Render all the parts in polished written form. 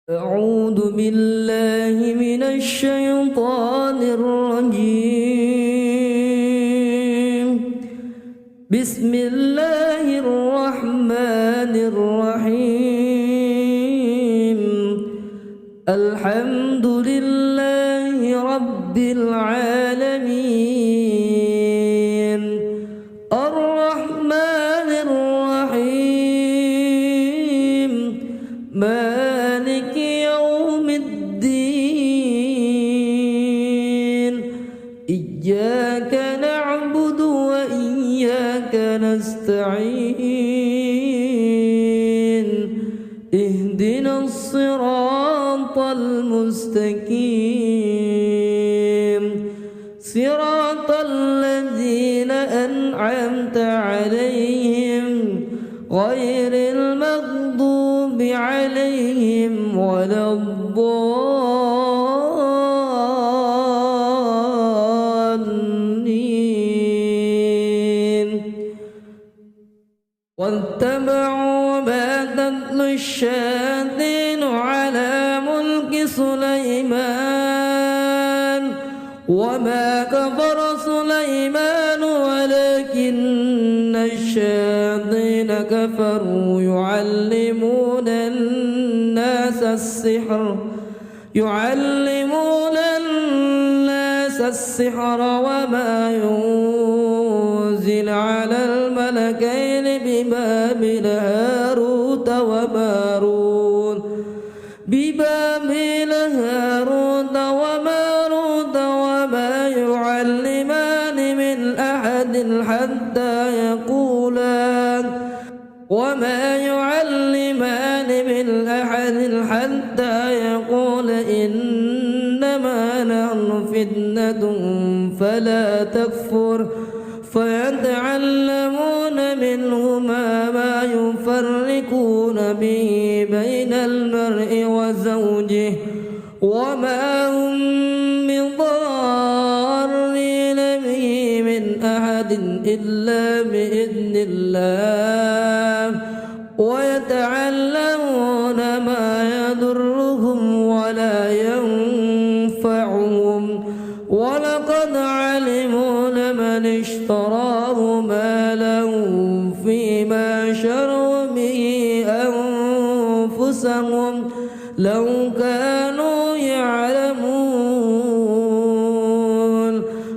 أعوذ بالله من الشيطان الرجيم. بسم الله الرحمن الرحيم. الحمد لله رب العالمين. الرحمن الرحيم. مالك يوم الدين. إياك نعبد وإياك نستعين. اهدنا الصراط المستقيم، صراط الذين أنعمت عليهم غير المغضوب عليهم ولا الضالين. واتبعوا ما تتلو الشياطين على ملك سليمان وما كفر سليمان ولكن الشياطين كفروا يعلمون الناس السحر وما ينزل على الملكين ببابل هاروت وماروت وما يعلمان من أحد حتى يقول إنما نحن فتنة فلا تكفر فيتعلمون منهما ما يفرقون به بين المرء وزوجه وما هم بضارين به من أحد إلا بإذن الله ويتعلمون ما يضرهم ولا ينفعهم ولقد علموا لمن اشتراه ما له فيما شروا به أنفسهم لو كانوا يعلمون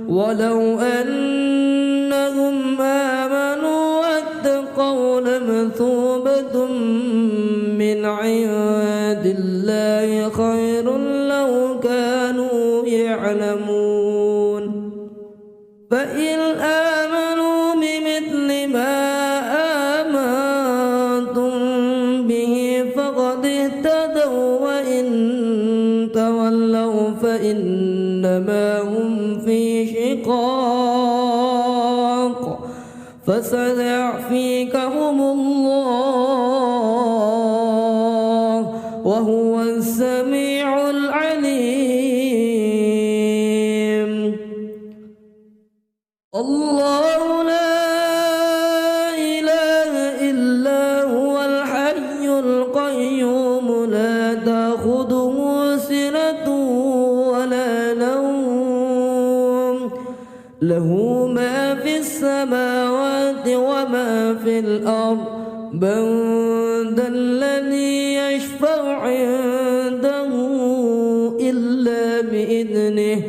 ولو أنهم آمنوا واتقوا لمثوبة من عند الله خير لو كانوا يعلمون. فإن آمنوا بمثل ما آمنتم به فقد اهتدوا وإن تولوا فإنما هم في شقاق فسيعفيكهم الله وهو السميع العليم. الله لا إله إلا هو الحي القيوم لا تأخذه سنة ولا نوم له ما في السماوات وما في الأرض من ذا الذي يشفع عنده إلا بإذنه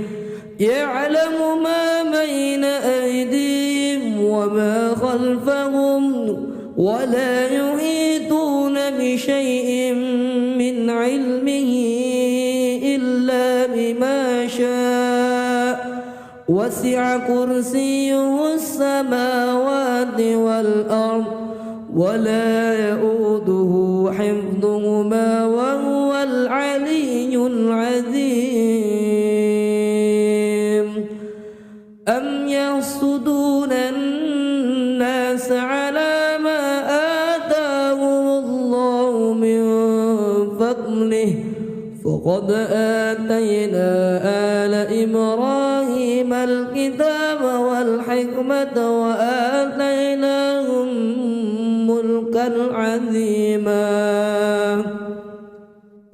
يعلم ما بين أيديهم وما خلفهم ولا يحيطون بشيء من علمه إلا بما شاء وسع كرسيه السماوات والأرض ولا يؤوده حفظهما وهو العلي العظيم. أم يحسدون الناس على ما آتاهم الله من فضله فقد آتينا آل إبراهيم الكتاب والحكمة وآتيناهم ملكا عظيما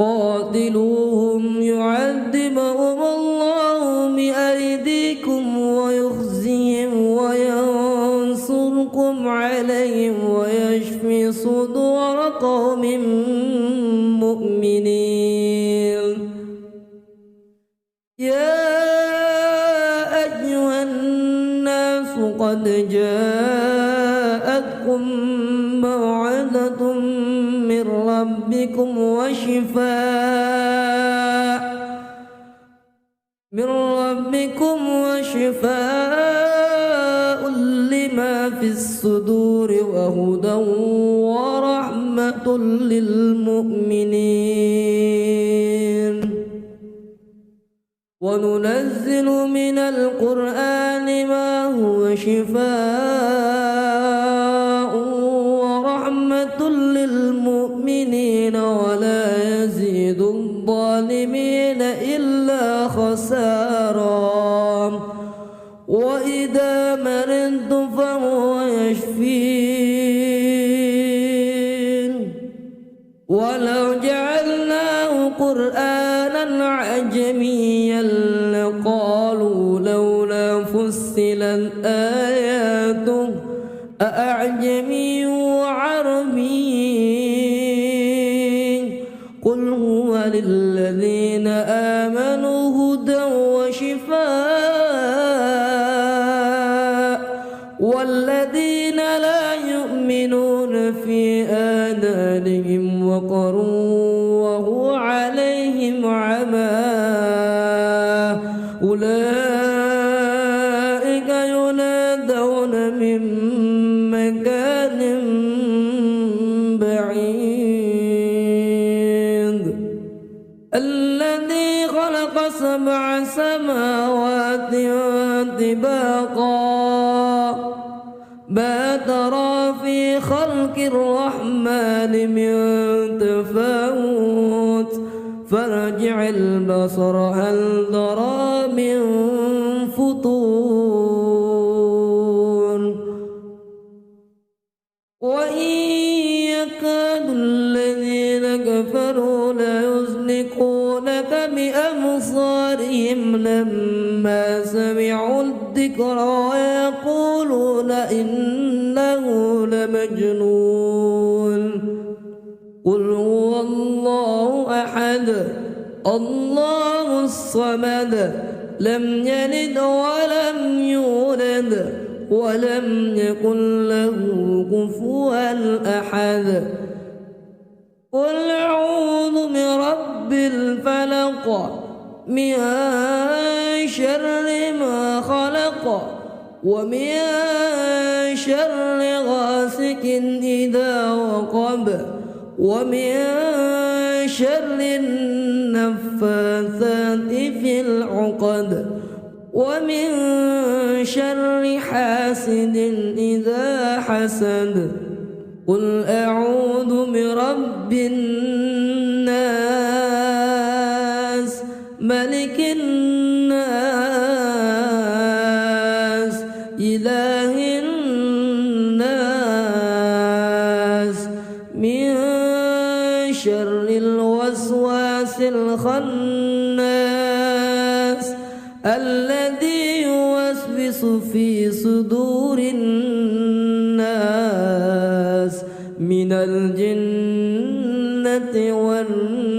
قاتلوهم يعذبهم الله بأيديكم ويخزيهم وينصركم عليهم ويشفي صدور قوم مؤمنين. يا أيها الناس قد جاءتكم موعظة من ربكم وشفاء لما في الصدور وهدى ورحمة للمؤمنين. وننزل من القرآن ما هو شفاء ورحمة للمؤمنين ولا يزيد الظالمين إلا خسارا. وإذا مرضت فهو يشفين. ولو جعلناه قرآنا عجميا لقالوا لولا فصلت آياته أأعجمي وعربي قل هو للذين آمنوا هدى وشفاء والذين لا يؤمنون في آذانهم وقر وهو عليهم عمى أولئك ينادون من مكان بعيد. الذي خلق 7 سماوات طباقا ما ترى في خلق الرحمن من تفاوت فارجع البصر هل ترى من فطور. وإن يكاد الذين كفروا ليزلقونك بأبصارهم لما سمعوا الذكر ويقولون إنه لمجنون. قل هو الله أحد الله الصمد لم يلد ولم يولد ولم يكن له كفوا أحد. قل أعوذ برب الفلق من شر ما خلق ومن شر غاسق إذا وقب ومن شر النفاثات في العقد ومن شر حاسد إذا حسد. قل أعوذ برب الناس ملك الناس إله الناس من شر الوسواس الخناس الذي يوسوس في صدور الناس من الجنة والناس.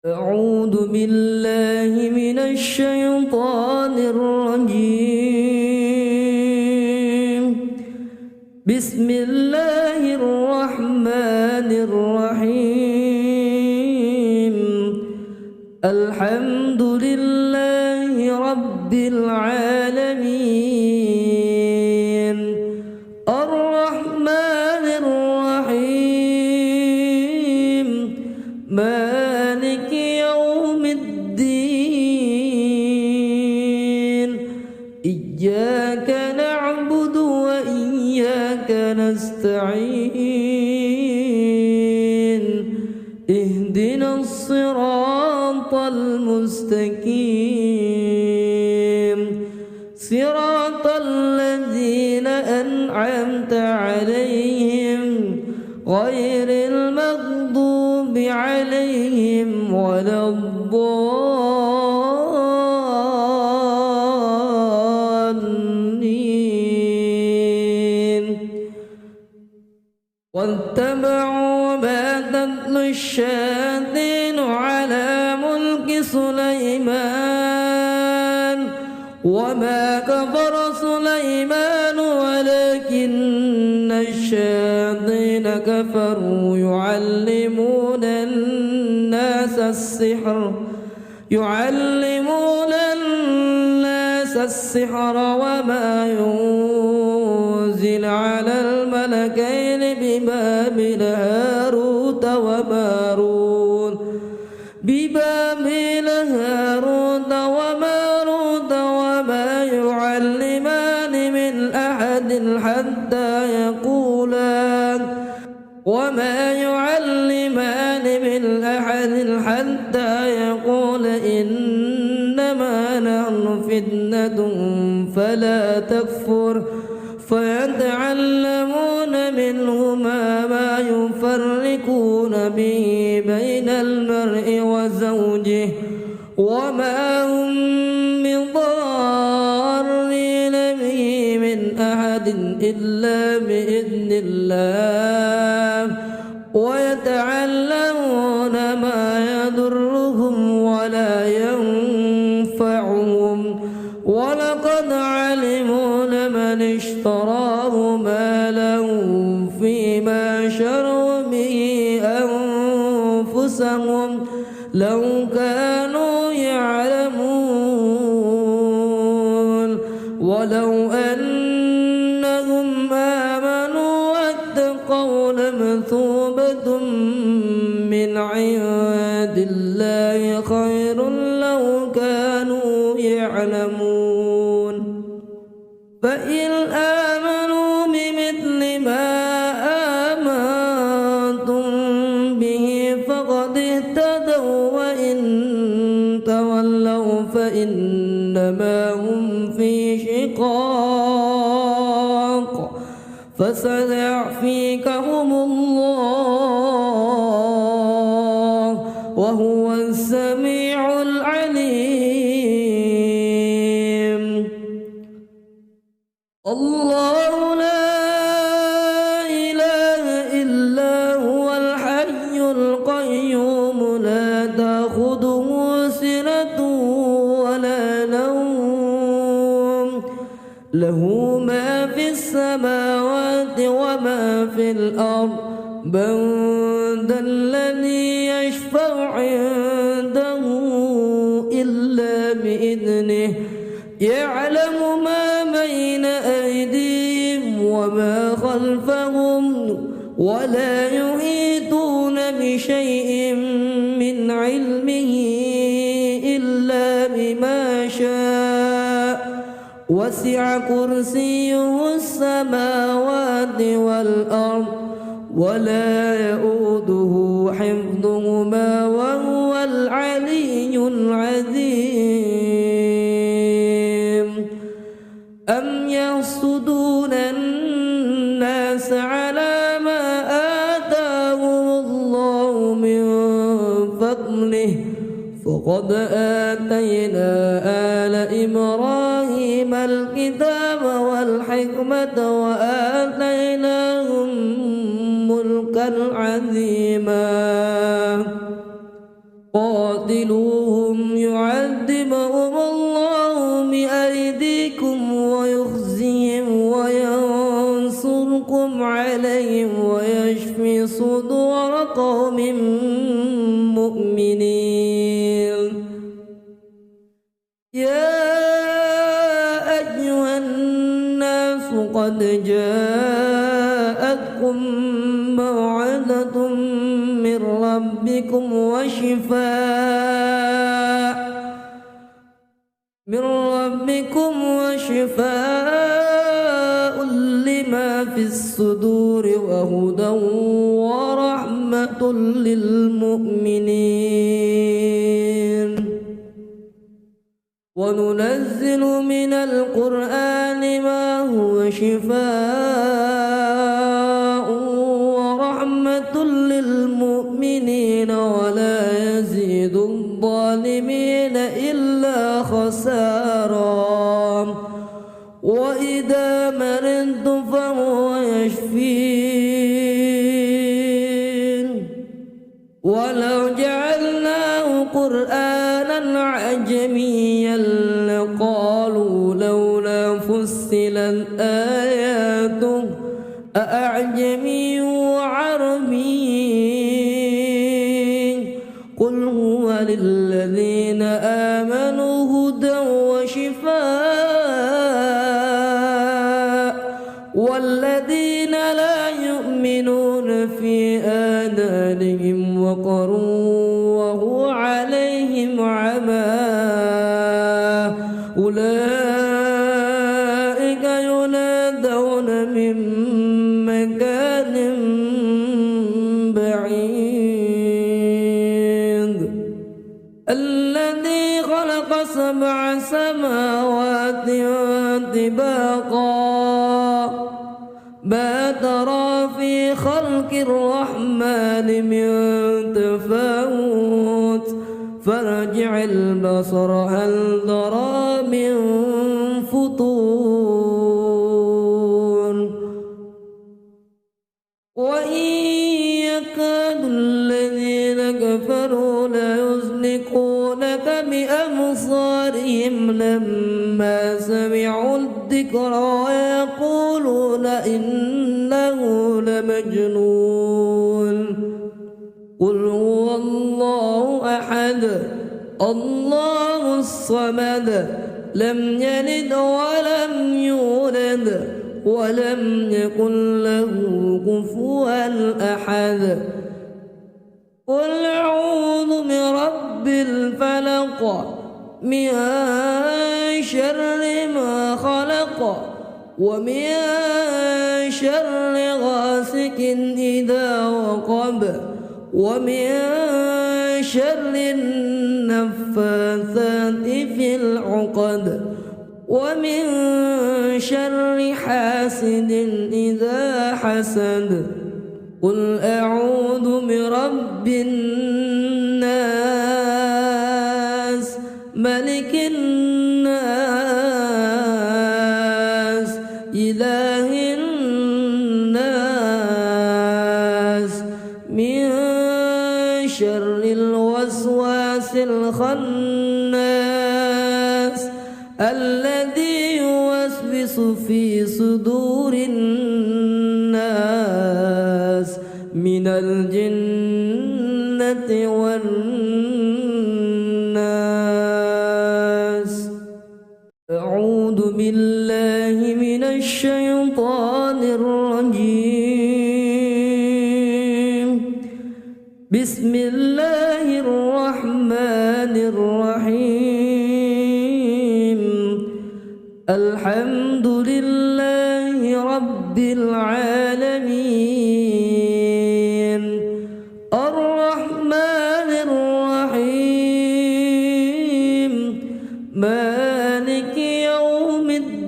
أعوذ بالله من الشيطان الرجيم. بسم الله الرحمن الرحيم. الحمد لله رب العالمين الرحمن الرحيم مالك يوم الدين. إياك نعبد وإياك نستعين. اهدنا الصراط المستقيم صراط الذين أنعمت عليهم غير المغضوب عليهم ولا الضالين واتبعوا ما تتلو الشياطين على ملك سليمان وما كفر سليمان ولكن الشياطين كفروا يعلمون الناس السحر وما ينزل على الملكين ببابل هاروت وماروت وما يعلمان من أحد حتى يقول إنما نحن فتنة فلا تكفر فيتعلمون منهما ما يفرقون به بين المرء وزوجه وما هم بضارين به من أحد إلا بإذن الله ويتعلمون ما يضرهم ولا ينفعهم ولقد علموا لمن اشتراه ما له فيما شروا به أنفسهم لو كانوا يعلمون ولو أنهم آمنوا واتقوا لمثوبة من عند الله خير لو كانوا يعلمون فإن آمنوا بمثل ما آمنتم به فقد اهتدوا وإن تولوا فإنما هم في شقاق فسيعفيكهم الله وهو السميع العليم الله لا إله إلا هو الحي القيوم لا تأخذه سنة ولا نوم له ما في السماوات وما في الأرض من ذا الذي يشفع عنده إلا بإذنه يعلم ما بين أيديهم وما خلفهم ولا يحيطون بشيء من علمه إلا بما شاء وسع كرسيه السماوات والأرض ولا يؤوده حفظهما وهو العلي العظيم أم يحسدون الناس على ما آتاهم الله من فضله فقد آتينا آل إبراهيم الكتاب والحكمة وآتيناهم ملكا عظيما قاتلوهم يعذبهم الله بأيديكم ويخزيهم وينصركم عليهم ويشفي صدور قوم مؤمنين يا أيها الناس قد جاءتكم موعظة من ربكم وشفاء لما في الصدور وهدى ورحمة للمؤمنين وننزل من القرآن ما هو شفاء ورحمة للمؤمنين ولا يزيد الظالمين إلا خسارا وإذا مرضت فهو يشفين ولو جعلناه قرآنا عجميا لقالوا لولا فصلت آياته أأعجمي وعربي قل هو للذين آمنوا هدى وشفاء والذين لا يؤمنون في آذانهم وقر وهو عليهم عمى أولئك ينادون من مكان بعيد الذي خلق 7 سماوات طباقا ما ترى في خلق الرحمن من تفاوت فارجع البصر هل ترى من فطور وإن يكاد الذين كفروا ليزلقونك بأبصارهم لما سمعوا الذكر ويقولون إنه لمجنون قل هو الله أحد الله الصمد لم يلد ولم يولد ولم يكن له كفوا أحد قل أعوذ برب الفلق من شر ما خلق ومن شر غاسق إذا وقب ومن شر النفاثات في العقد ومن شر حاسد إذا حسد قل أعوذ برب الناس ملك الناس إله الناس من شر الوسواس الخناس الذي يوسوس في صدور الناس من الجنة والناس أعوذ بالله من الشيطان الرجيم بسم الله الرحمن الرحيم الحمد لله رب العالمين الرحمن الرحيم مالك يوم الدين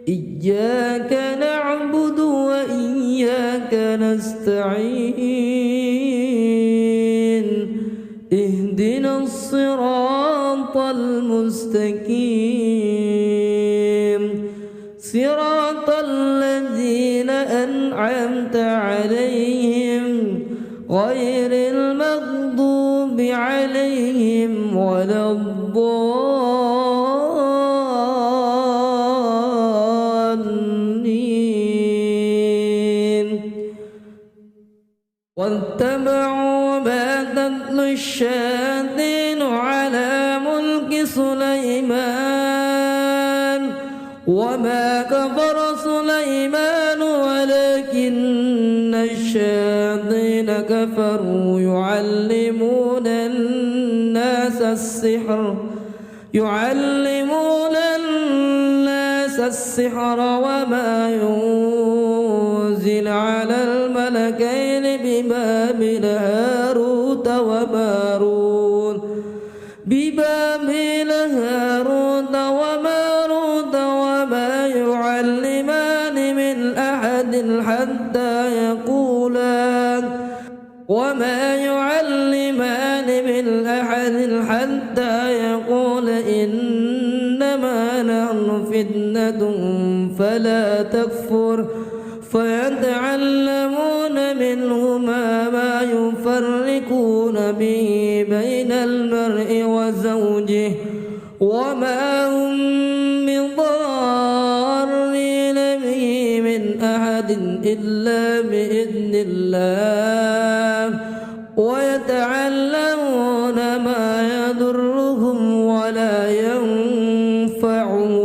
إياك نعبد وإياك نستعين اهدنا الصراط المستقيم صراط الذين أنعمت عليهم غير المغضوب عليهم ولا الضالين واتبعوا ما تتلو الشياطين على ملك سليمان وما كفر سليمان ولكن الشياطين كفروا يعلمون الناس السحر وما ينزل على الملكين ببابل هاروت وماروت وما يعلمان من أحد حتى يقولا وما يعلمان من أحد حتى يقول إنما نحن فتنة فلا تكفر فيتعلمون منهما ما يفرقون به بين المرء وزوجه وما هم بضارين به من أحد إلا بإذن الله ويتعلمون ما يضرهم ولا ينفعهم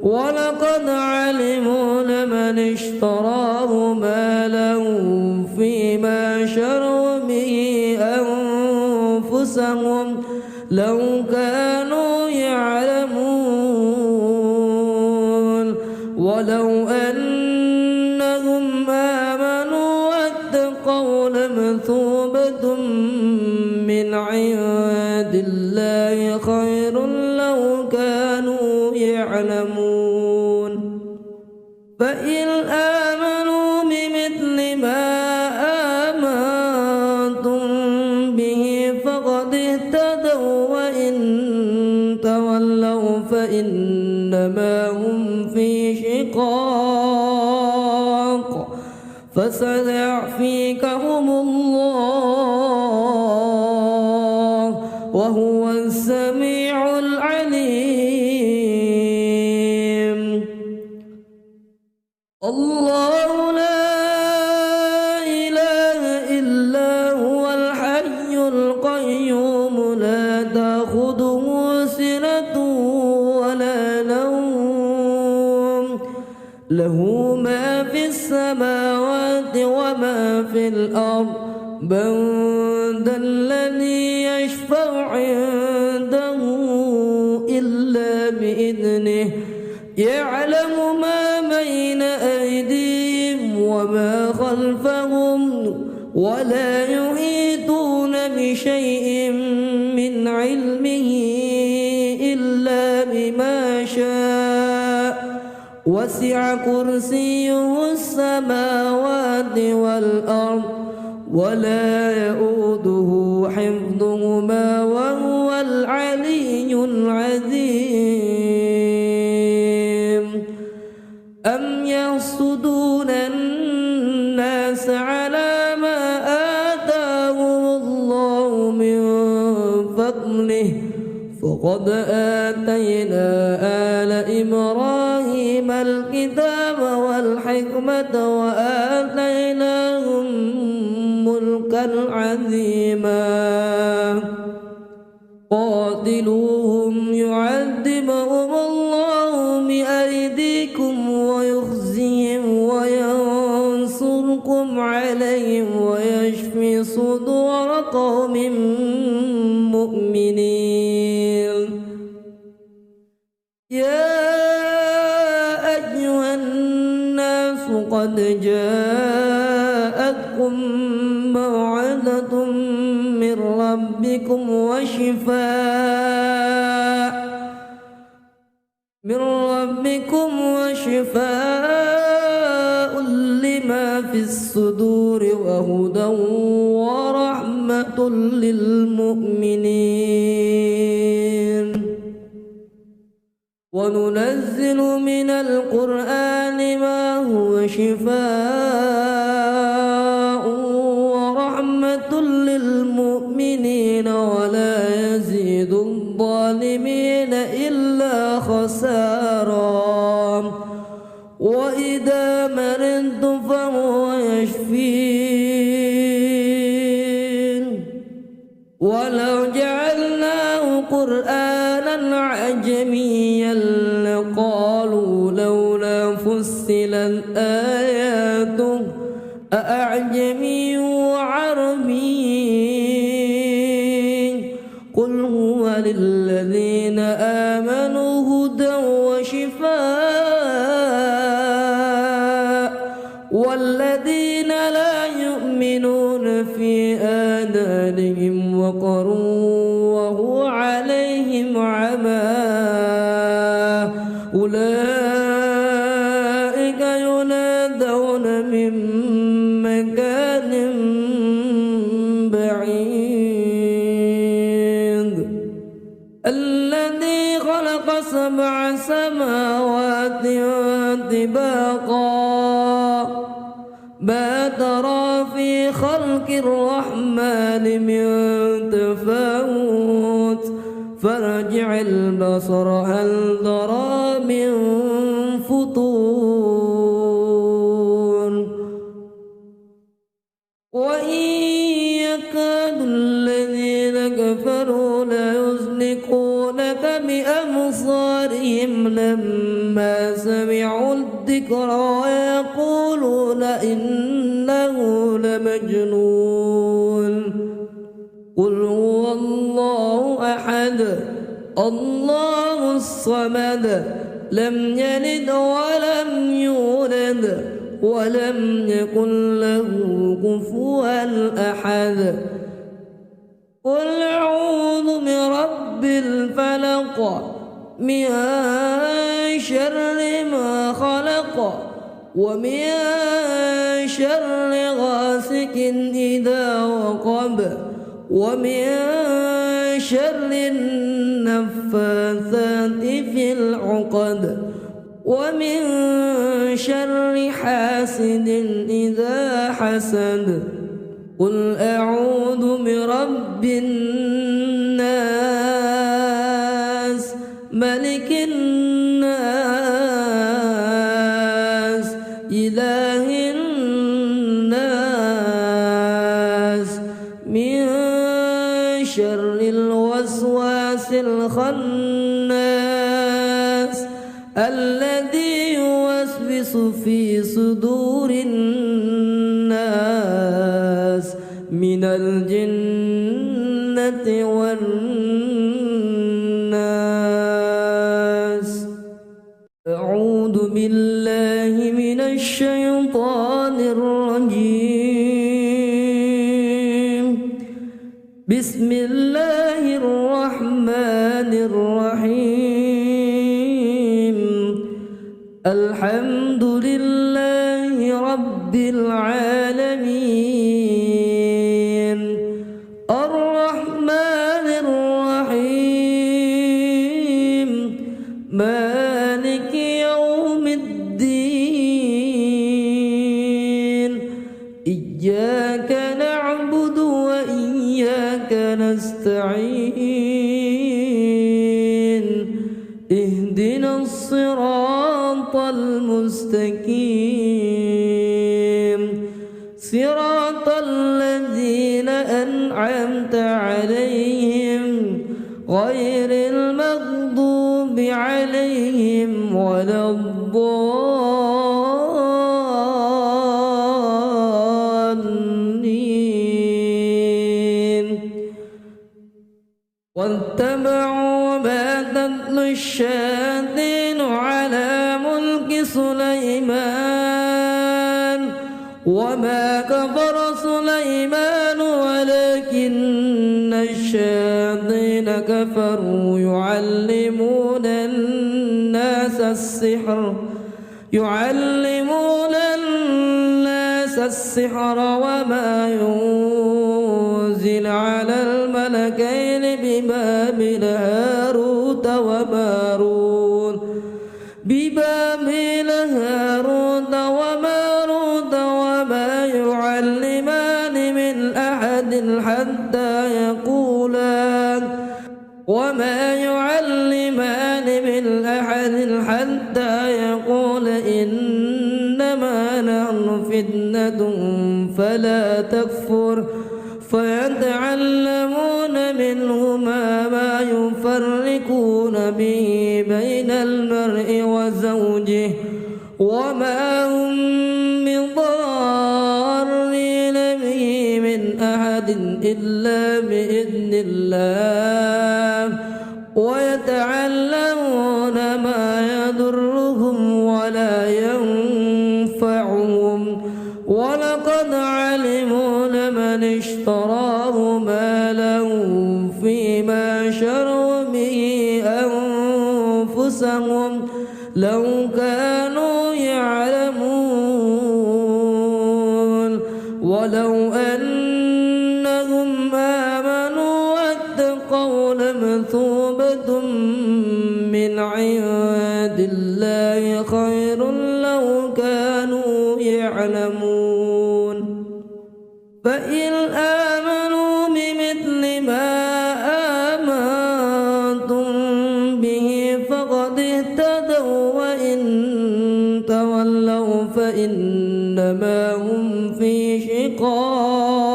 ولقد علموا لمن اشتراه ما له فيما شروا به أنفسهم لو كانوا يعلمون ولو أنهم آمنوا واتقوا لمثوبة من عند الله خير لو كانوا يعلمون فإن آمنوا بمثل ما آمنتم به فقد اهتدوا وإن تولوا فإنما هم في شقاق فسيعفيكهم الله وهو السميع العليم الله لا إله إلا هو الحي القيوم لا تأخذه سنة ولا نوم له ما في السماوات وما في الأرض من ذا الذي يشفع عنده إلا بإذنه يعلم ما بين أيديهم وما خلفهم ولا يحيطون بشيء من علمه إلا بما شاء وسع كرسيه السماوات والأرض ولا يؤوده حفظهما وهو العلي العظيم أم يحسدون الناس على ما آتاهم الله من فضله فقد آتينا آل إبراهيم الكتاب والحكمة وآتيناهم ملكا عظيما قاتلوهم يعذبهم الله بأيديكم ويخزيهم وينصركم عليهم ويشفي صدور قوم مؤمنين يا أيها الناس قد جاءتكم موعظة من ربكم وشفاء لما في الصدور وهدى ورحمة للمؤمنين وننزل من القرآن ما هو شفاء ورحمة للمؤمنين ولا يزيد الظالمين إلا خسارا وإذا مرضت فهو يشفين ولو جعلناه قرآنا عجميا لقالوا لولا فصلت آياته أأعجمي وعربي قل هو للذين آمنوا هدى وشفاء والذين لا يؤمنون في آذانهم وقر وهو عليهم عمى أولئك ينادون من مكان بعيد الذي خلق 7 سماوات طباقا ما ترى في خلق الرحمن من تفاوت فارجع البصر هل ترى من فطور وإن يكاد الذين كفروا ليزلقونك بأبصارهم لما سمعوا الذكر ويقولون إنه لمجنون قل هو الله أحد الله الصمد لم يلد ولم يولد ولم يكن له كفوا أحد قل أعوذ برب الفلق من شر ما خلق ومن شر غاسق إذا وقب ومن شر النفاثات في العقد ومن شر حاسد إذا حسد قل أعوذ برب الناس ملك الناس إله الناس من شر الوسواس الخناس الذي يوسوس في صدور الناس من الجنة والناس أعوذ بالله من الشيطان الرجيم بسم الله الرحمن الرحيم الحمد لله رب العالمين الرحمن الرحيم مالك يوم الدين إياك نعبد وإياك نستعين اهدنا الصراط المستقيم صراط الذين أنعمت عليهم غير المغضوب عليهم ولا الضالين واتبعوا ما تتلو الشياطين على ملك سليمان وما كفر سليمان ولكن الشياطين كفروا يعلمون الناس السحر وما ينزل على الملكين ببابل هاروت وماروت وما يعلمان من أحد حتى يقول إنما نحن فتنة فلا تكفر فيتعلمون منهما ما يفرقون به بين المرء وزوجه وما هم بضارين به من أحد إلا بإذن الله ويتعلمون ما يضرهم ولا ينفعهم ولقد علموا لمن اشتراه ما له فيما شروا به أنفسهم لو كانوا يعلمون ولو أنهم آمنوا واتقوا لمثوبة من عند الله خير لو كانوا يعلمون فإن آمنوا بمثل ما آمنتم به فقد اهتدوا وإن تولوا فإنما هم في شقاق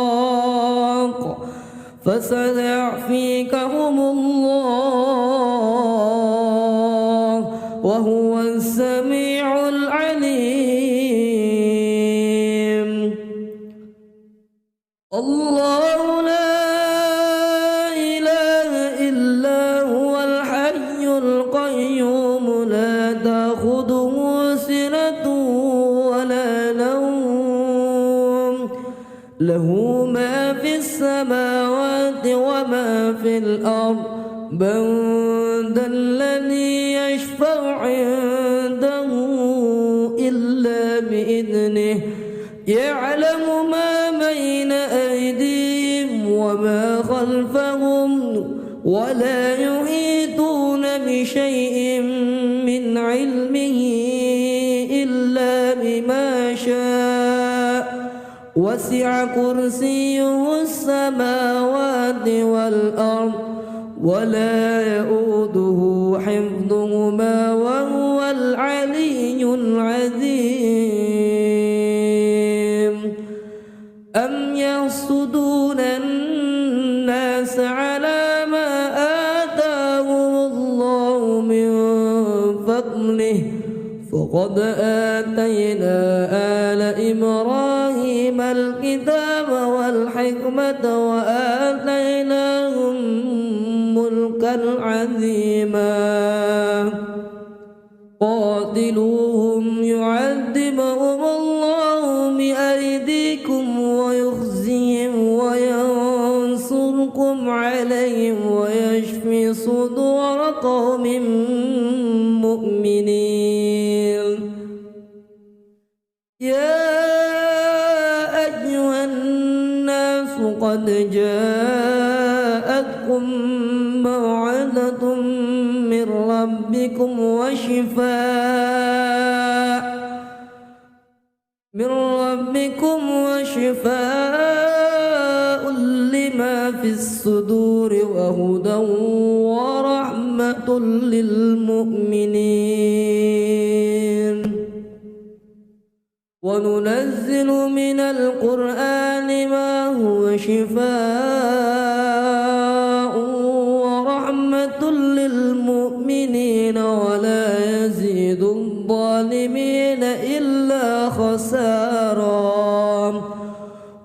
فسيعفيكهم الله وهو السميع العليم. الله لا إله إلا هو الحي القيوم لا تأخذه سنة ولا نوم له ما في السماوات وما في الأرض من ذا الذي يشفع عنده إلا بإذنه يعلم ما بين أيديهم وما خلفهم ولا يحيطون بشيء من علمه إلا بما شاء وسع كرسيه السماوات والأرض ولا يؤوده حفظهما وهو العلي العظيم. أم يحسدون الناس على ما آتاهم الله من فضله فقد آتينا آل إبراهيم الكتاب والحكمة وآتيناهم ملكا عظيما قاتلوهم يعذبهم الله بأيديكم ويخزيهم وينصركم عليهم ويشفي صدور قوم مؤمنين. يا أيها الناس قد جاءتكم موعظة من ربكم وشفاء لما في الصدور وهدى ورحمة للمؤمنين. وننزل من القرآن ما هو شفاء ورحمة للمؤمنين ولا يزيد الظالمين إلا خسارا.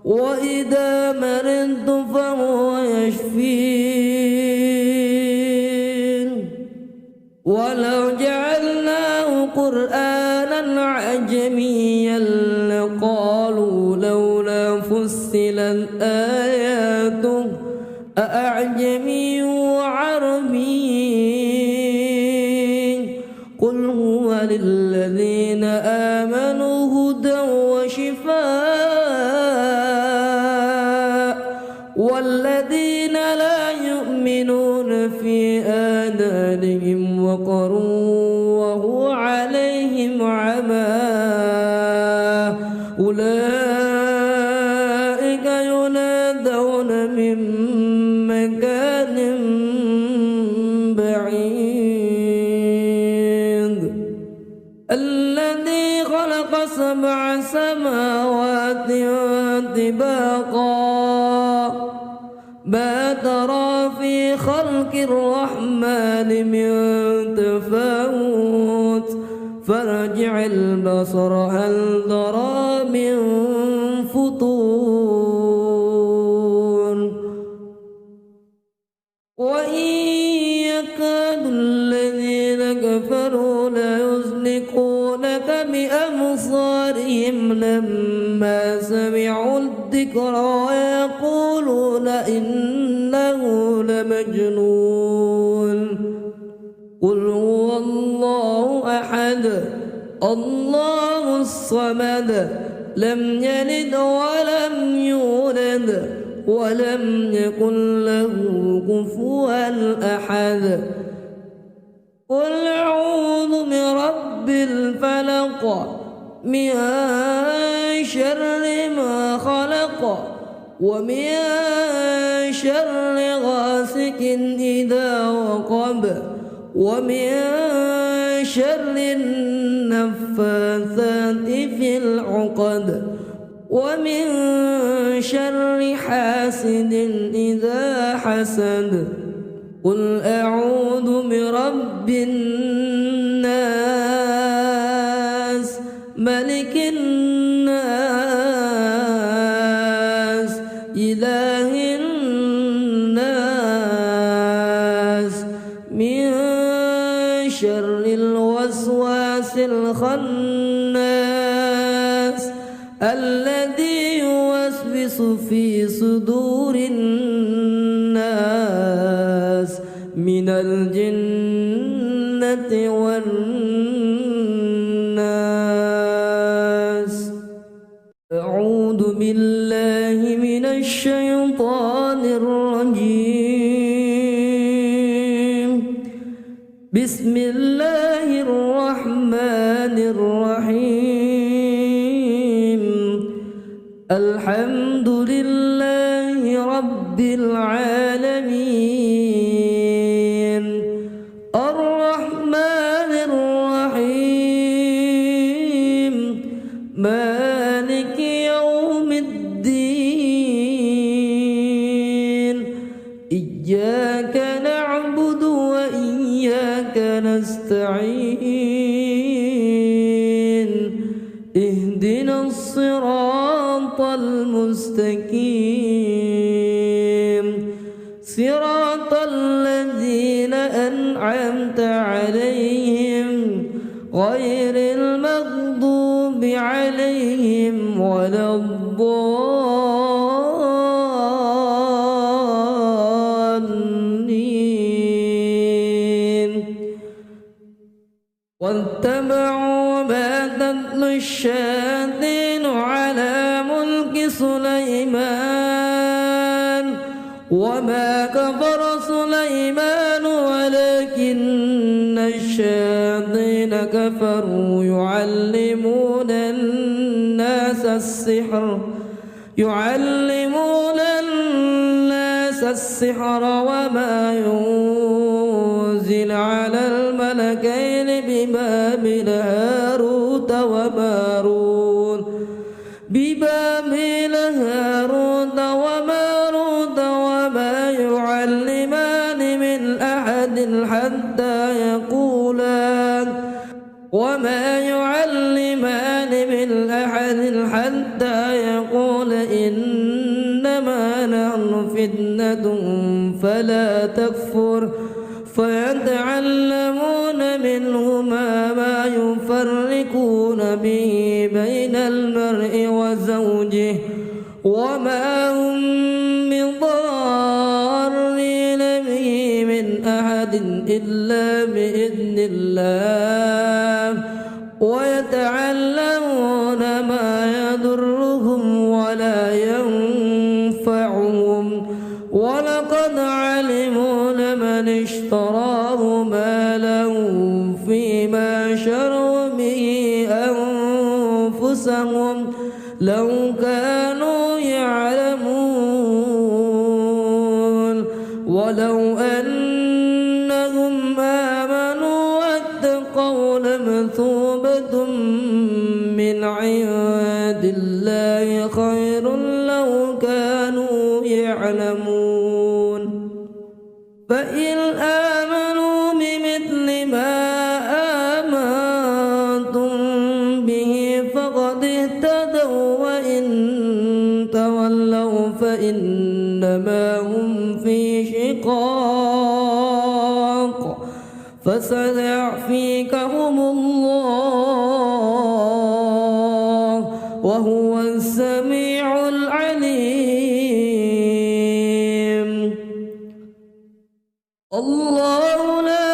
وإذا مرضت فهو يشفين. ولو جعلناه قرآنا عجميا لقالوا لولا فصلت آياته أأعجمي وعربي قل هو للذين آمنوا هدى وشفاء والذين لا يؤمنون في آذانهم وقر وهو عليهم عمى أولئك ينادون من مكان بعيد. الذي خلق 7 سماوات طباقا ما ترى في خلق الرحمن من تفاوت فارجع البصر هل ترى من فطور. وإن يكاد الذين كفروا ليزلقونك بأبصارهم لما سمعوا الذكر ويقولون إنه لمجنون. قل هو الله أحد الله الصمد لم يلد ولم يولد ولم يكن له كفوا أحد. قل أعوذ برب الفلق من شر ما خلق ومن شر غاسق إذا وقب ومن شر النفاثات في العقد ومن شر حاسد إذا حسد. قل أعوذ برب الناس ملك الناس إله الناس من شر الوسواس الخناس الذي يوسوس في صدور الناس من الجنة والناس. أعوذ بالله من الشيطان الرجيم. بسم الله الرحمن الرحيم. الحمد لله رب العالمين الرحمن الرحيم مالك يوم الدين. إياك نعبد وإياك نستعين. اهدنا الصراط المستقيم صراط الذين أنعمت عليهم غير المغضوب عليهم ولا الضالين. واتبعوا ما تتلو الشياطين على ملك سليمان وما كفر سليمان ولكن الشياطين كفروا يعلمون الناس السحر وما ينزل على الملكين ببابل هاروت وماروت وما يعلمان من أحد حتى يقول إنما نحن فتنة فلا تكفر. فيتعلمون منهما ما يفرقون به بين المرء وزوجه وما هم بضارين به من أحد إلا بإذن الله. ويتعلمون ما يضرهم ولا ينفعهم ولقد علموا لمن اشتراه ما له فيما شروا به أنفسهم لو كانوا يعلمون. ولو أنهم آمنوا واتقوا لمثوبة من عند الله خير لو كانوا يعلمون. فإن آمنوا بمثل ما آمنتم به فقد اهتدوا وإن تولوا فإنما هم في شقاق فسيعفيكهم الله وهو السميع العليم. الله لا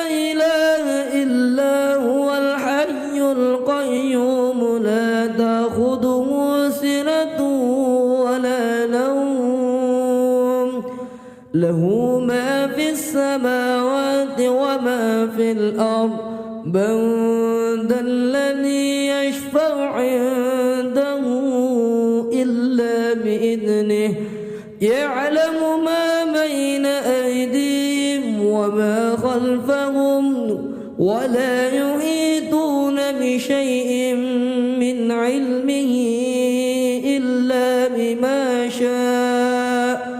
إله إلا هو الحي القيوم لا تأخذه سنة ولا نوم له ما في السماوات وما في الأرض من ذا الذي يشفع عنده إلا بإذنه يعلم ما بين أيديهم وما خلفهم ولا يحيطون بشيء من علمه إلا بما شاء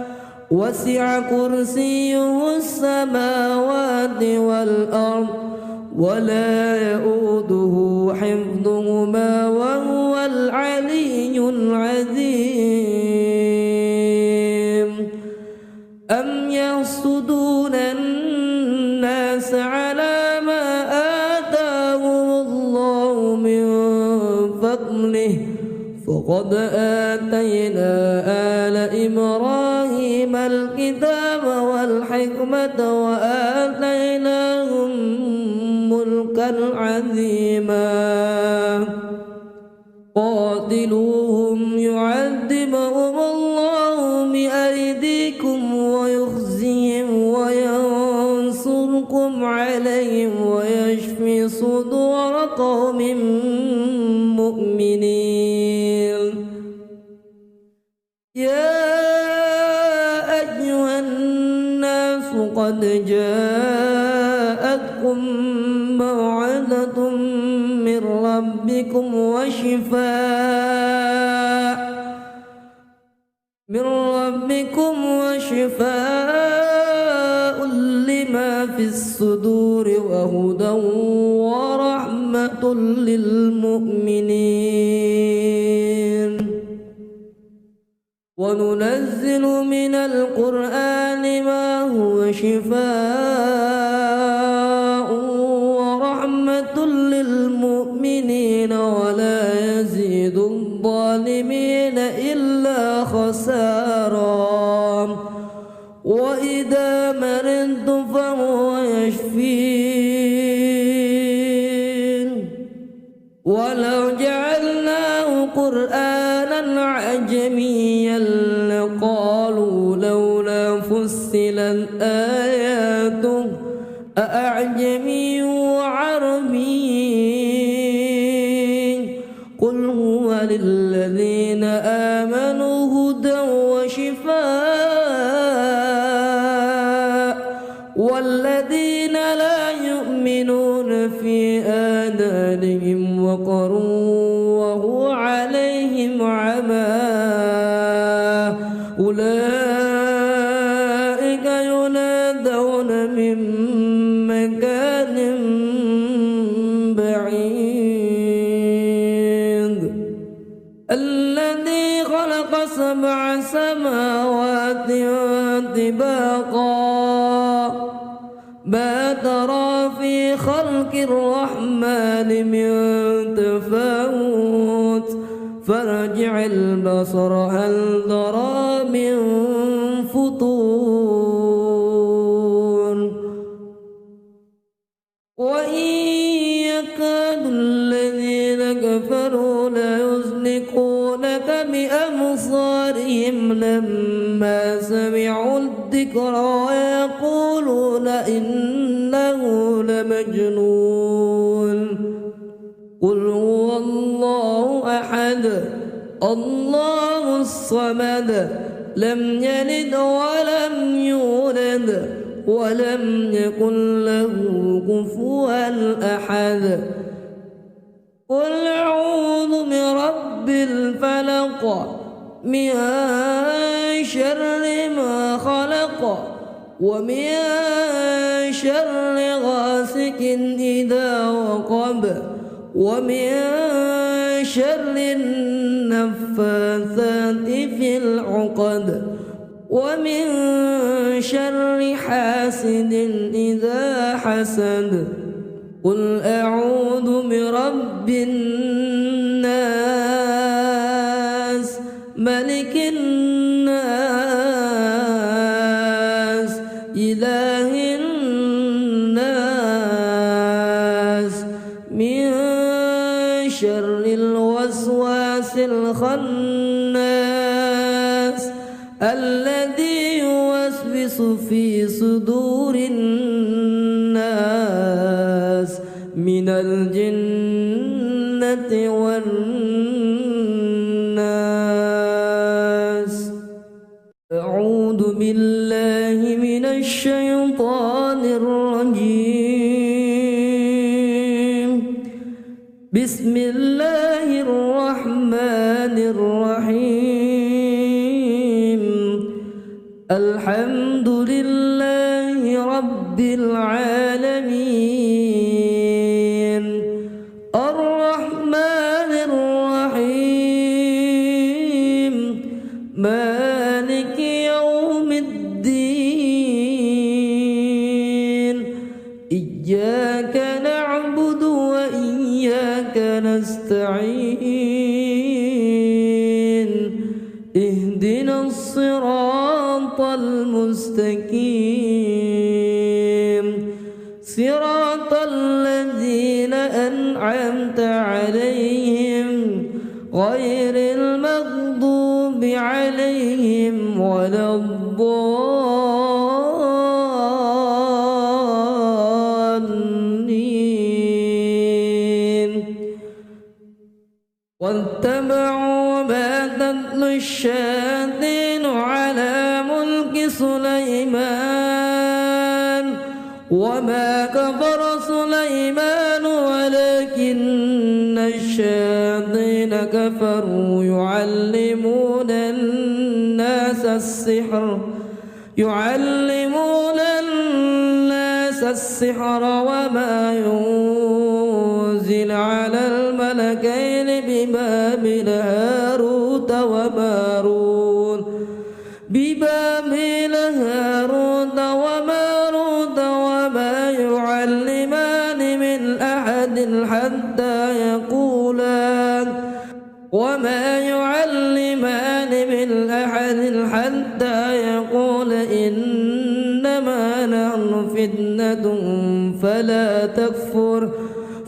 وسع كرسيه السماوات والأرض ولا يؤوده حفظهما وهو العلي العظيم أم يحسدون الناس على ما آتاهم الله من فضله فقد آتينا آل إبراهيم الكتاب والحكمة وآتيناهم ملكا عظيما قاتلوهم يعذبهم الله بأيديكم ويخزيهم وينصركم عليهم ويشفي صدور قوم مؤمنين يا أيها الناس قد جاءتكم موعظة من ربكم وشفاء لما في الصدور وهدى ورحمة للمؤمنين وننزل من القرآن ما هو شفاء ورحمة للمؤمنين ولا يزيد الظالمين إلا خسارا وإذا مرضت فهو يشفين ولو جعلناه قرآنا عجميا لقالوا لولا فصلت آياته أأعجمي وعربي قل هو للذين آمنوا هدى وشفاء والذين لا يؤمنون في آذانهم وقر وهو عليهم عمى أولئك ينادون من مكان بعيد الذي خلق 7 سماوات طباقا ما ترى في خلق الرحمن من تفاوت فارجع البصر هل ترى من فطور وإن يكاد الذين كفروا ليزلقونك بأبصارهم لما سمعوا الذكر ويقولون إنه لمجنون قل هو الله أحد الله الصمد لم يلد ولم يولد ولم يكن له كفوا أحد قل أعوذ برب الفلق من شر ما خلق ومن شر غاسق إذا وقب ومن شر النفاثات في العقد ومن شر حاسد إذا حسد قل أعوذ برب الناس ملك الناس إله الناس من شر الوسواس الخناس الذي يوسوس في صدور الناس من الجنة والناس. أعوذ بالله من الشيطان الرجيم. بسم الله الرحمن الرحيم. الحمد لله رب العالمين الرحمن الرحيم مالك يوم الدين. إياك نعبد وإياك نستعين. اهدنا الصراط المستقيم صراط الذين أنعمت عليهم غير المغضوب عليهم ولا الضالين. واتبعوا ما تتلو الشياطين على ملك سليمان وما كفر سليمان ولكن الشياطين كفروا يعلمون الناس السحر وما ينزل على الملكين ببابل هاروت وماروت وما يعلمان من أحد حتى يقول إنما نحن فتنة فلا تكفر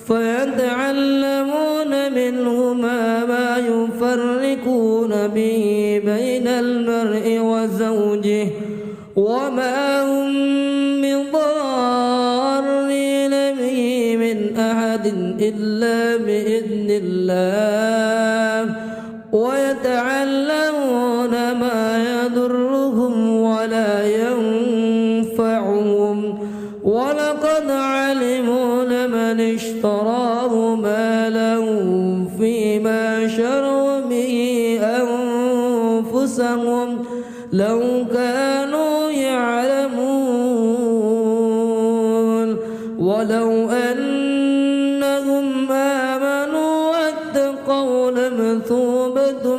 فيتعلمون منهما ما يفرقون به بين المرء وزوجه وما هم بضارين به من أحد إلا بإذن الله ويتعلمون ما يضرهم ولا ينفعهم ولقد علموا لمن اشتراه ما له فيما شروا به أنفسهم لو كانوا يعلمون. ولو أنهم آمنوا واتقوا لمثوبة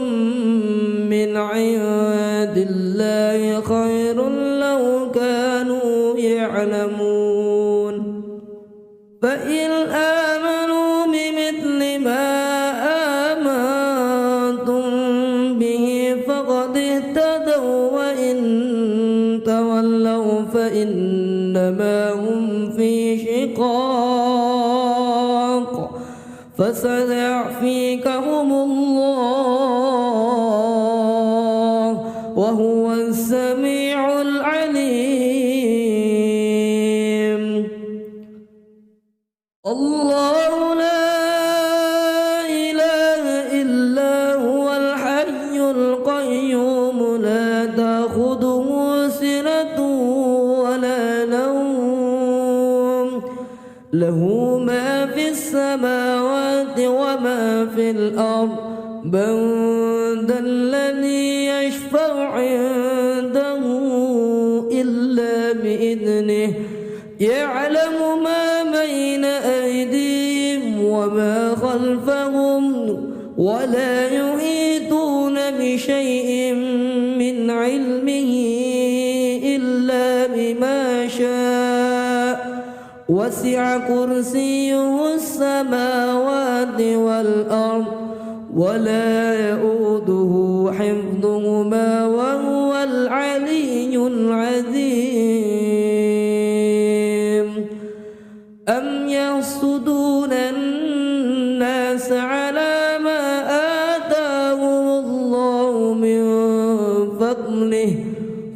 من عند الله خير لو كانوا يعلمون. فإن آمنوا بمثل ما آمنتم به فقد اهتدوا وإن تولوا فإنما هم في شقاق فسيعفيكهم الله وهو السميع العليم. الله لا إله إلا هو الحي القيوم لا تأخذه سنة ولا نوم له ما في السماوات وما في الأرض. من ذا الذي يشفع عنده إلا بإذنه يعلم ما بين أيديهم وما خلفهم ولا يحيطون بشيء من علمه إلا بما شاء وسع كرسيه السماوات والأرض ولا يؤوده حفظهما وهو العلي العظيم. أم يحسدون الناس على ما آتاهم فضله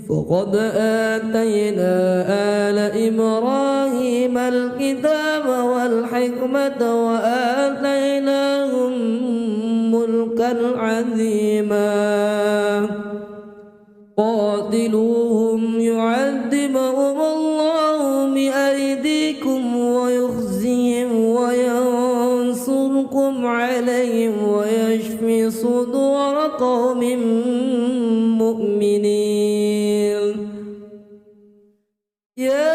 فقد آتينا آل إبراهيم الكتاب والحكمة وآتيناهم ملكا عظيما قاتلوهم يعذبهم الله بأيديكم ويخزيهم وينصركم عليهم ويشفي صدور قوم مؤمنين يا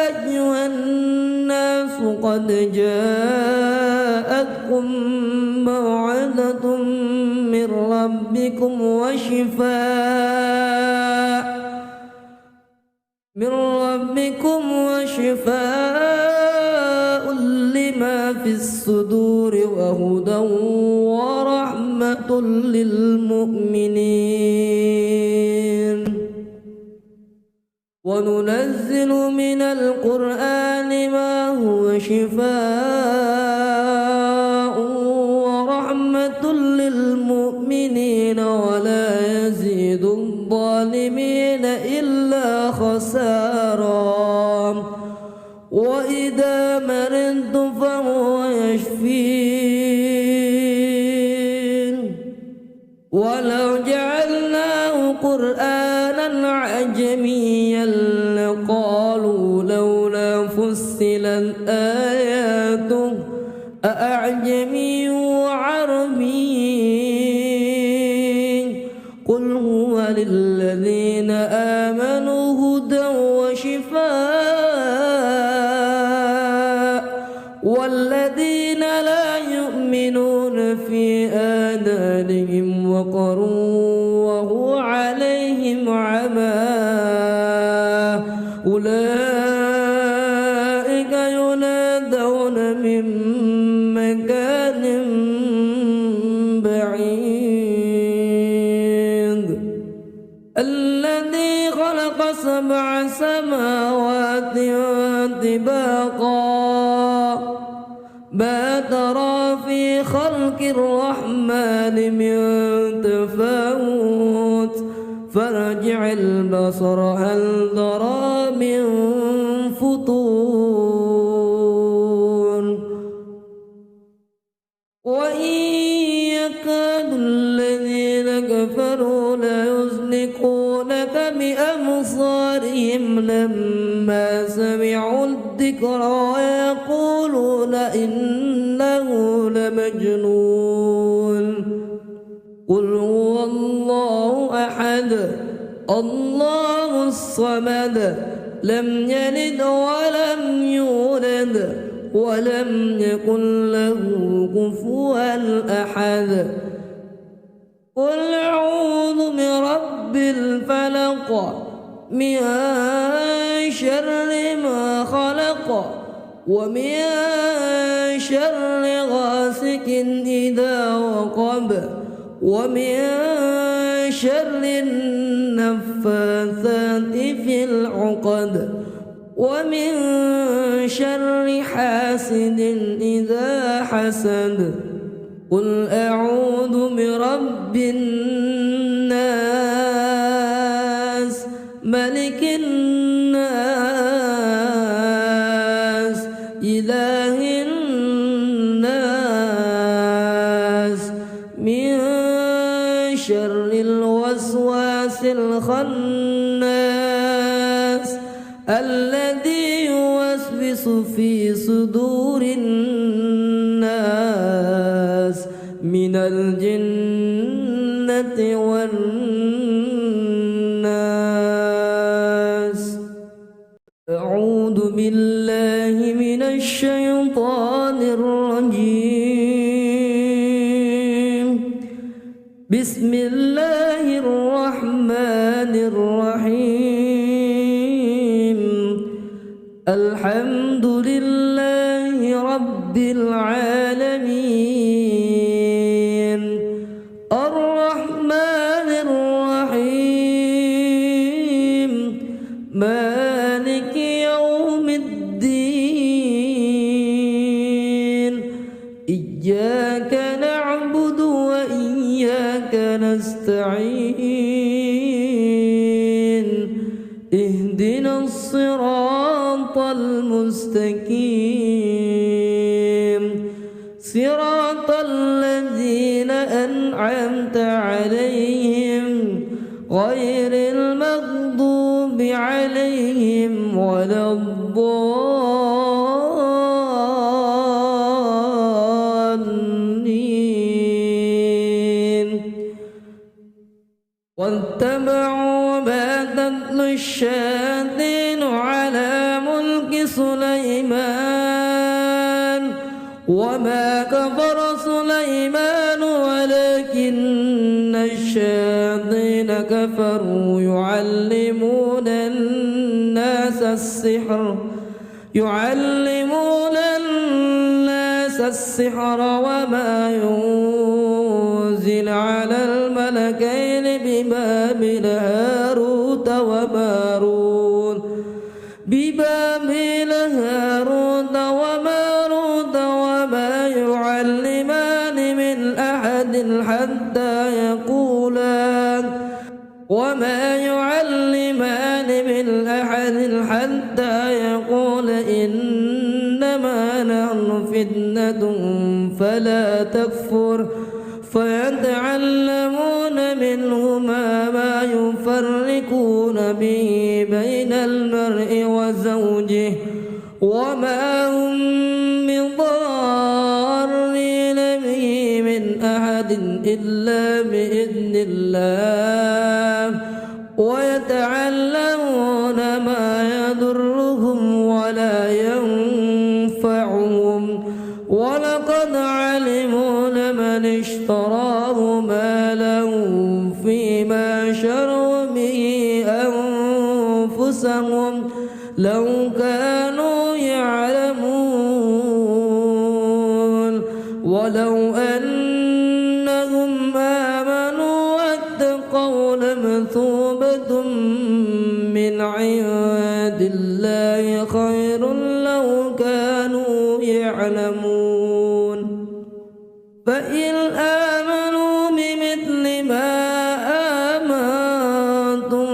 أيها الناس قد جاءتكم موعظة من ربكم وشفاء لما في الصدور وهدى ورحمة للمؤمنين وننزل من القرآن ما هو شفاء ورحمة للمؤمنين ولا يزيد الظالمين إلا خسارا وإذا مرضت فهو يشفين ولو جعلناه قرآنا عجميا لقالوا لولا فصلت آياته أأعجمي وعربي قل هو للذين آمنوا هدى وشفاء والذين لا يؤمنون في آذانهم وقر وهو عليهم عمى أولئك ينادون من مكان بعيد الذي خلق 7 سماوات طباقا ما ترى في خلق الرحمن من تفاوت فارجع البصر هل ترى من فطور وإن يكاد الذين كفروا ليزلقونك بأبصارهم لما سمعوا الذكر ويقولون إنه لمجنون قل هو الله أحد الله الصمد لم يلد ولم يولد ولم يكن له كفوا أحد قل أعوذ برب الفلق من شر ما خلق ومن شر غاسق إذا وقب ومن شر النفاثات في العقد ومن شر حاسد إذا حسد قل أعوذ برب الناس ملك الناس إله الناس من شر الوسواس الخناس الذي يوسوس في صدور الناس من الجنة والناس أعوذ بالله من الشيطان الرجيم بسم الله الرحمن الرحيم الحمد لله رب العالمين الرحمن الرحيم مالك يوم الدين إياك نعبد وإياك نستعين نستعين اهدنا الصراط المستقيم صراط الذين أنعمت عليهم غير المغضوب عليهم ولا الضالين واتبعوا ما تتلو الشياطين على ملك سليمان وما كفر سليمان ولكن الشياطين كفروا يعلمون الناس السحر وما ينزل على الملكين ببابل هاروت وماروت وما يعلمان من أحد حتى يقول إنما نحن فتنة فلا تكفر فيتعلمون منهما ما يفرقون به بين المرء وزوجه وما هم بضارين به من أحد إلا بإذن الله ويتعلمون ما يضرهم ولا ينفعهم ولقد علموا لمن اشتراه ما له فيما شروا به أنفسهم لو كانوا يعلمون ولو أنهم آمنوا واتقوا لمثوبة من عند الله خير لو كانوا يعلمون فإن آمنوا بمثل ما آمنتم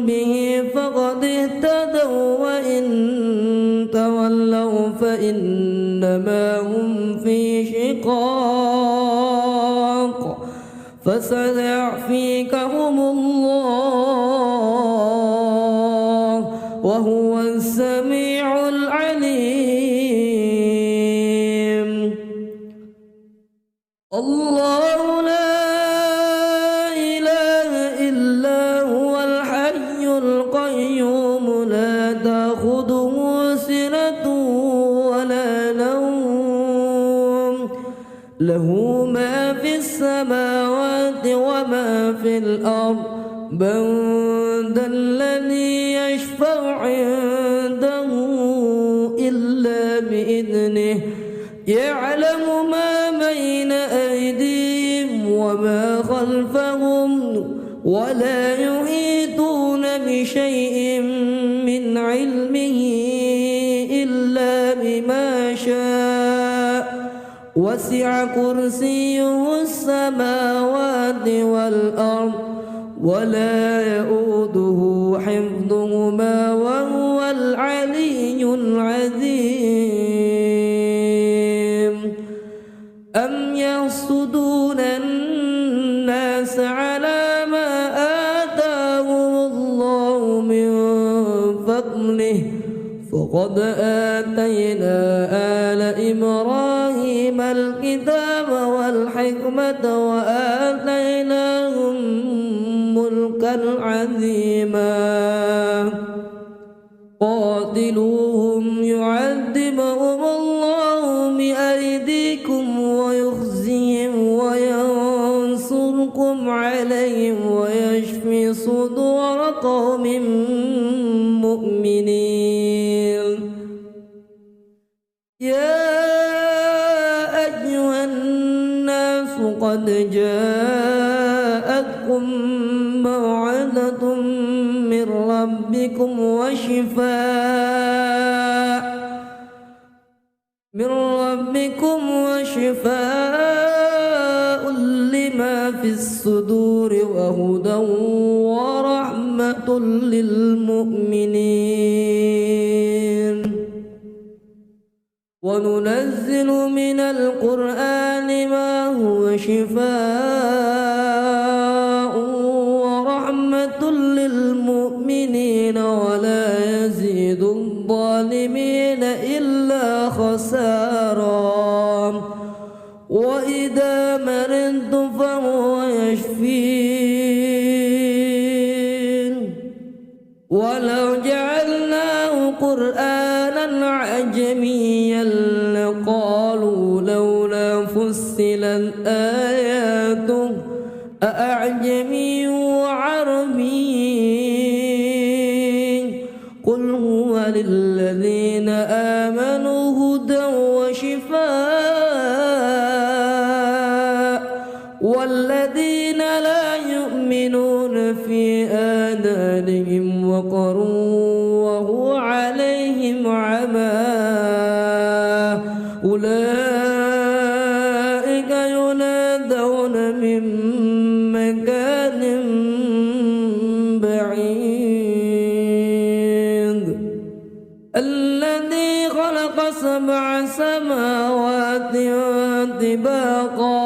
به فقد اهتدوا وإن تولوا فإنما هم في شقاق فسيعفيكهم الله وهو السميع العليم الله لا إله إلا هو الحي القيوم لا تأخذه سنة ولا نوم له ما في السماوات وما في الأرض من ذا الذي يشفع عنده إلا بإذنه يعلم ما بين أيديهم وما خلفهم ولا يحيطون بشيء من علمه إلا بما شاء وسع كرسيه السماوات والأرض ولا يؤوده حفظهما وهو العلي العظيم أم يحسدون الناس على ما آتاهم الله من فضله فقد آتينا آل إبراهيم الكتاب والحكمة وآتيناهم ملكا عظيما قاتلوهم يعذبهم الله بأيديكم ويخزيهم وينصركم عليهم ويشفي صدور قوم مؤمنين يا أيها الناس قد جاءتكم موعظة من ربكم وشفاء لما ما في الصدور وهدى ورحمة للمؤمنين وننزل من القرآن ما هو شفاء ورحمة للمؤمنين ولا يزيد الظالمين إلا خسارا وإذا مرضت فهو يشفين ولو جعلناه قرآنا عجميا لقالوا لولا فصلت آياته أأعجمي وعربي قل هو للذين آمنوا هدى وشفاء والذين لا يؤمنون في آذانهم وقر وهو عليهم عمى أولئك ينادون من مكان بعيد الذي خلق 7 سماوات طباقا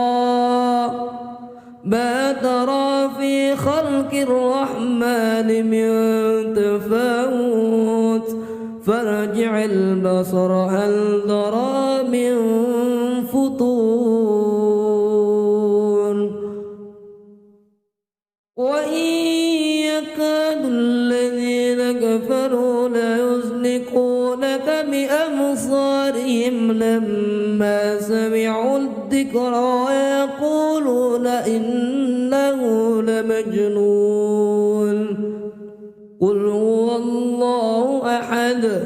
ما ترى في خلق الرحمن من تفاوت فارجع البصر هل ترى من فطور وإن يكاد الذين كفروا ليزلقونك بأبصارهم لما سمعوا الذكر ويقولون إنه لمجنون قل هو الله أحد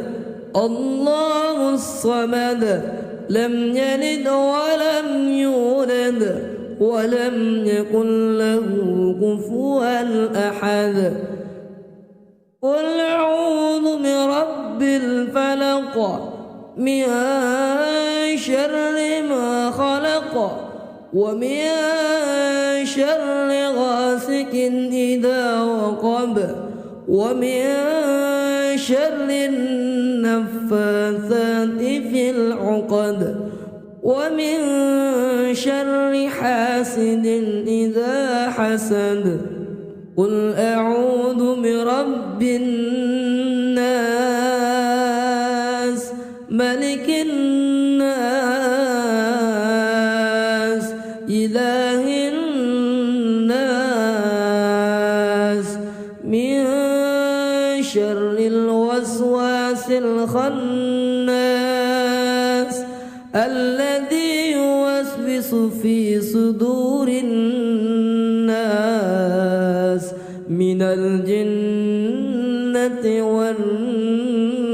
الله الصمد لم يلد ولم يولد ولم يكن له كفوا أحد قل أعوذ برب الفلق من شر ما خلق ومن شر غاسق إذا وقب ومن شر النفاثات في العقد ومن شر حاسد إذا حسد قل أعوذ برب الناس ملك الناس إله الناس من شر الوسواس الخناس الذي يوسوس في صدور الناس من الجنة والناس